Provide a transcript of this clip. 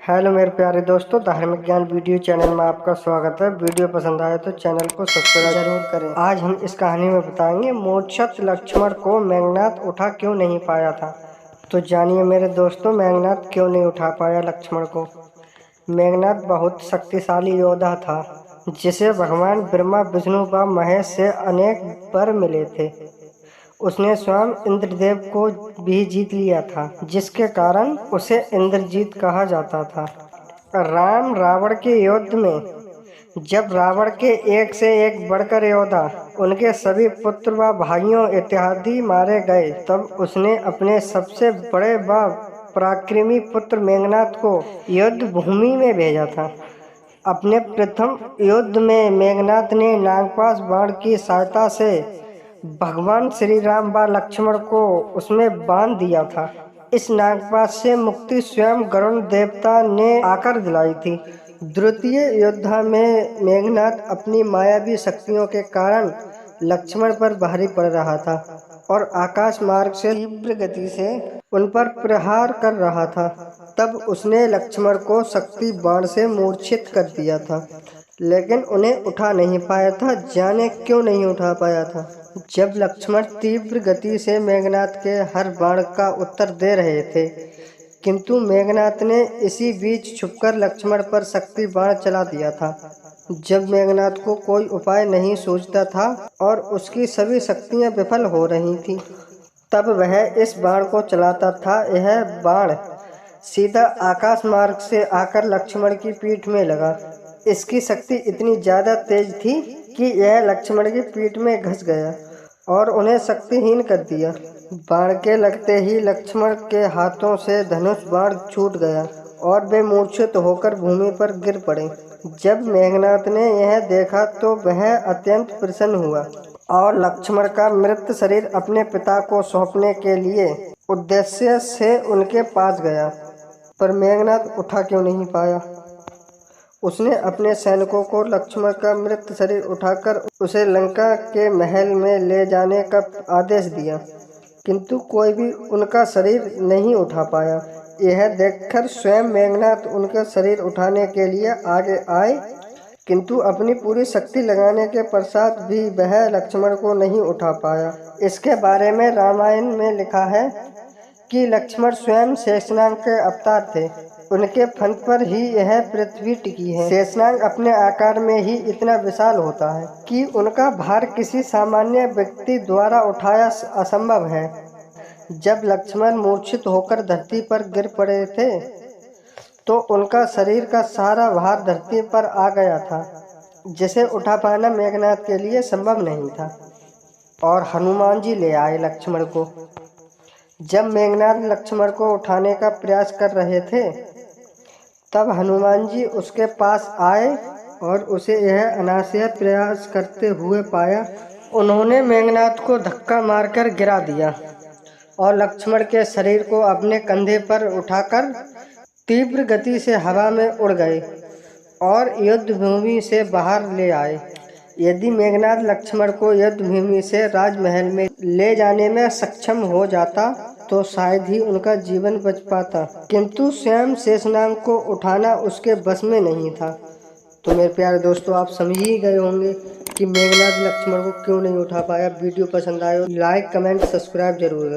Hello मेरे प्यारे दोस्तों, धार्मिक ज्ञान वीडियो चैनल में आपका स्वागत है। वीडियो पसंद आए तो चैनल को सब्सक्राइब जरूर करें। आज हम इस कहानी में बताएंगे मूर्छित लक्ष्मण को मेघनाद उठा क्यों नहीं पाया था। तो जानिए मेरे दोस्तों, मेघनाद क्यों नहीं उठा पाया लक्ष्मण को। मेघनाद बहुत शक्तिशाली योद्धा था, जिसे भगवान ब्रह्मा, विष्णु व महेश से अनेक वर मिले थे। उसने स्वयं इंद्रदेव को भी जीत लिया था, जिसके कारण उसे इंद्रजीत कहा जाता था। राम रावण के युद्ध में जब रावण के एक से एक बढ़कर योद्धा, उनके सभी पुत्र व भाइयों इत्यादि मारे गए, तब उसने अपने सबसे बड़े व पराक्रमी पुत्र मेघनाद को युद्ध भूमि में भेजा था। अपने प्रथम युद्ध में मेघनाद ने नागपाश बाण की सहायता से भगवान श्री राम व लक्ष्मण को उसमें बांध दिया था। इस नागपाश से मुक्ति स्वयं गरुड़ देवता ने आकर दिलाई थी। द्वितीय युद्ध में मेघनाद अपनी मायावी शक्तियों के कारण लक्ष्मण पर भारी पड़ रहा था और आकाश मार्ग से तीव्र गति से उन पर प्रहार कर रहा था। तब उसने लक्ष्मण को शक्ति बाण से मूर्छित कर दिया था, लेकिन उन्हें उठा नहीं पाया था। जाने क्यों नहीं उठा पाया था। जब लक्ष्मण तीव्र गति से मेघनाद के हर बाण का उत्तर दे रहे थे, किंतु मेघनाद ने इसी बीच छुपकर लक्ष्मण पर शक्ति बाण चला दिया था। जब मेघनाद को कोई उपाय नहीं सूझता था और उसकी सभी शक्तियां विफल हो रही थीं, तब वह इस बाण को चलाता था। यह बाण सीधा आकाश मार्ग से आकर लक्ष्मण की पीठ में लगा। इसकी शक्ति इतनी ज्यादा तेज थी कि यह लक्ष्मण की पीठ में घुस गया और उन्हें शक्तिहीन कर दिया। बाण के लगते ही लक्ष्मण के हाथों से धनुष बाण छूट गया और वे मूर्छित होकर भूमि पर गिर पड़े। जब मेघनाद ने यह देखा तो वह अत्यंत प्रसन्न हुआ और लक्ष्मण का मृत शरीर अपने पिता को सौंपने के लिए उद्देश्य से उनके पास गया। पर मेघनाद उठा क्यों नहीं पाया। उसने अपने सैनिकों को लक्ष्मण का मृत शरीर उठाकर उसे लंका के महल में ले जाने का आदेश दिया, किंतु कोई भी उनका शरीर नहीं उठा पाया। यह देखकर स्वयं मेघनाद उनका शरीर उठाने के लिए आगे आए, किंतु अपनी पूरी शक्ति लगाने के पश्चात भी वह लक्ष्मण को नहीं उठा पाया। इसके बारे में रामायण में लिखा है कि लक्ष्मण स्वयं शेषनाग के अवतार थे। उनके फन पर ही यह पृथ्वी टिकी है। शेषनाग अपने आकार में ही इतना विशाल होता है कि उनका भार किसी सामान्य व्यक्ति द्वारा उठाया असंभव है। जब लक्ष्मण मूर्छित होकर धरती पर गिर पड़े थे, तो उनका शरीर का सारा भार धरती पर आ गया था, जिसे उठा पाना मेघनाद के लिए संभव नहीं था। और हनुमान जी ले आए लक्ष्मण को। जब मेघनाद लक्ष्मण को उठाने का प्रयास कर रहे थे, तब हनुमान जी उसके पास आए और उसे यह अनायास प्रयास करते हुए पाया। उन्होंने मेघनाद को धक्का मारकर गिरा दिया और लक्ष्मण के शरीर को अपने कंधे पर उठाकर तीव्र गति से हवा में उड़ गए और युद्ध भूमि से बाहर ले आए। यदि मेघनाद लक्ष्मण को युद्ध भूमि से राजमहल में ले जाने में सक्षम हो जाता, तो शायद ही उनका जीवन बच पाता, किंतु स्वयं शेषनाग को उठाना उसके बस में नहीं था। तो मेरे प्यारे दोस्तों, आप समझ ही गए होंगे कि मेघनाद लक्ष्मण को क्यों नहीं उठा पाया। वीडियो पसंद आए लाइक, कमेंट, सब्सक्राइब जरूर करें।